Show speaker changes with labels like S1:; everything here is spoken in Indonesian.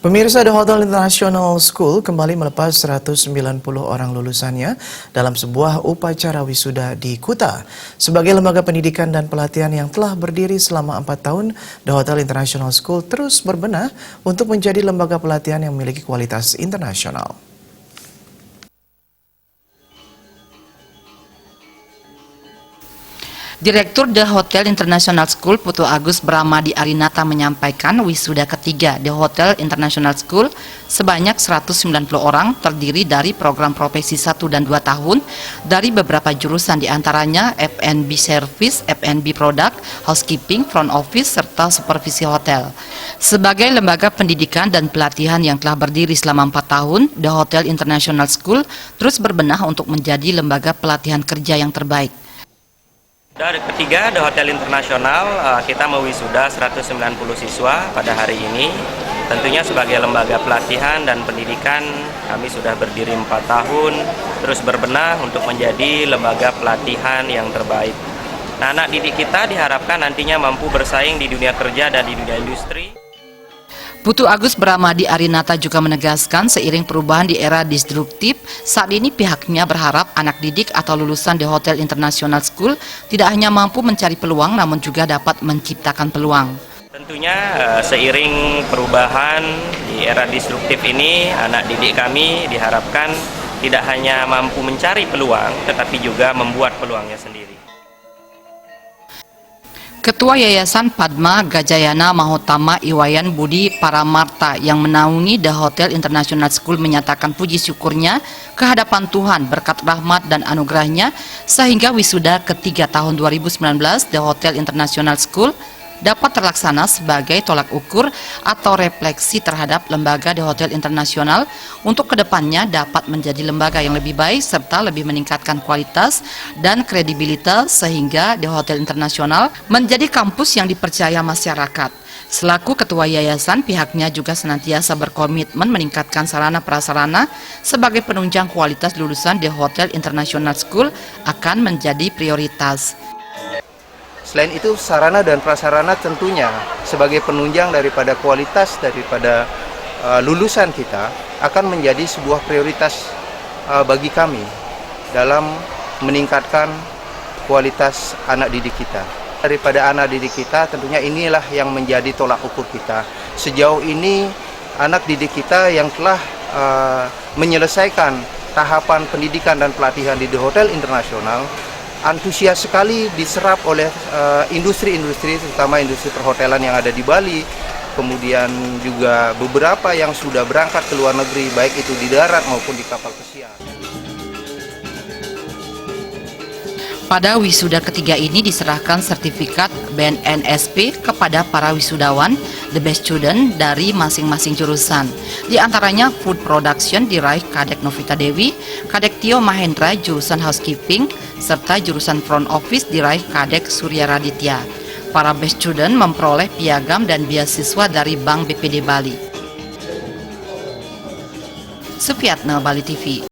S1: Pemirsa, The Hotel International School kembali melepas 190 orang lulusannya dalam sebuah upacara wisuda di Kuta. Sebagai lembaga pendidikan dan pelatihan yang telah berdiri selama 4 tahun, The Hotel International School terus berbenah untuk menjadi lembaga pelatihan yang memiliki kualitas internasional.
S2: Direktur The Hotel International School Putu Agus Bramadi Arinata menyampaikan wisuda ketiga The Hotel International School sebanyak 190 orang terdiri dari program profesi 1 dan 2 tahun dari beberapa jurusan diantaranya F&B Service, F&B Product, Housekeeping, Front Office, serta Supervisi Hotel. Sebagai lembaga pendidikan dan pelatihan yang telah berdiri selama 4 tahun, The Hotel International School terus berbenah untuk menjadi lembaga pelatihan kerja yang terbaik.
S3: Dari ketiga, The Hotel Internasional, kita mewisuda 190 siswa pada hari ini. Tentunya sebagai lembaga pelatihan dan pendidikan, kami sudah berdiri 4 tahun, terus berbenah untuk menjadi lembaga pelatihan yang terbaik. Nah, anak didik kita diharapkan nantinya mampu bersaing di dunia kerja dan di dunia industri.
S2: Putu Agus Bramadi Arinata juga menegaskan seiring perubahan di era disruptif, saat ini pihaknya berharap anak didik atau lulusan The Hotel International School tidak hanya mampu mencari peluang namun juga dapat menciptakan peluang.
S3: Tentunya seiring perubahan di era disruptif ini, anak didik kami diharapkan tidak hanya mampu mencari peluang tetapi juga membuat peluangnya sendiri.
S2: Ketua Yayasan Padma Gajayana Mahotama Iwayan Budi Paramarta yang menaungi The Hotel International School menyatakan puji syukurnya kehadapan Tuhan berkat rahmat dan anugerahnya sehingga wisuda ketiga tahun 2019 The Hotel International School dapat terlaksana sebagai tolak ukur atau refleksi terhadap lembaga The Hotel International untuk kedepannya dapat menjadi lembaga yang lebih baik serta lebih meningkatkan kualitas dan kredibilitas sehingga The Hotel International menjadi kampus yang dipercaya masyarakat. Selaku ketua yayasan, pihaknya juga senantiasa berkomitmen meningkatkan sarana prasarana sebagai penunjang kualitas lulusan The Hotel International School akan menjadi prioritas.
S4: Selain itu, sarana dan prasarana tentunya sebagai penunjang daripada kualitas daripada lulusan kita akan menjadi sebuah prioritas bagi kami dalam meningkatkan kualitas anak didik kita. Daripada anak didik kita, tentunya inilah yang menjadi tolak ukur kita. Sejauh ini, anak didik kita yang telah menyelesaikan tahapan pendidikan dan pelatihan di The Hotel Internasional antusias sekali diserap oleh industri-industri, terutama industri perhotelan yang ada di Bali, kemudian juga beberapa yang sudah berangkat ke luar negeri, baik itu di darat maupun di kapal pesiar.
S2: Pada wisuda ketiga ini diserahkan sertifikat BNSP kepada para wisudawan The Best Student dari masing-masing jurusan. Di antaranya Food Production diraih Kadek Novita Dewi, Kadek Tio Mahendra jurusan Housekeeping, serta jurusan Front Office diraih Kadek Surya Raditya. Para Best Student memperoleh piagam dan beasiswa dari Bank BPD Bali. Sufiatna, Bali TV.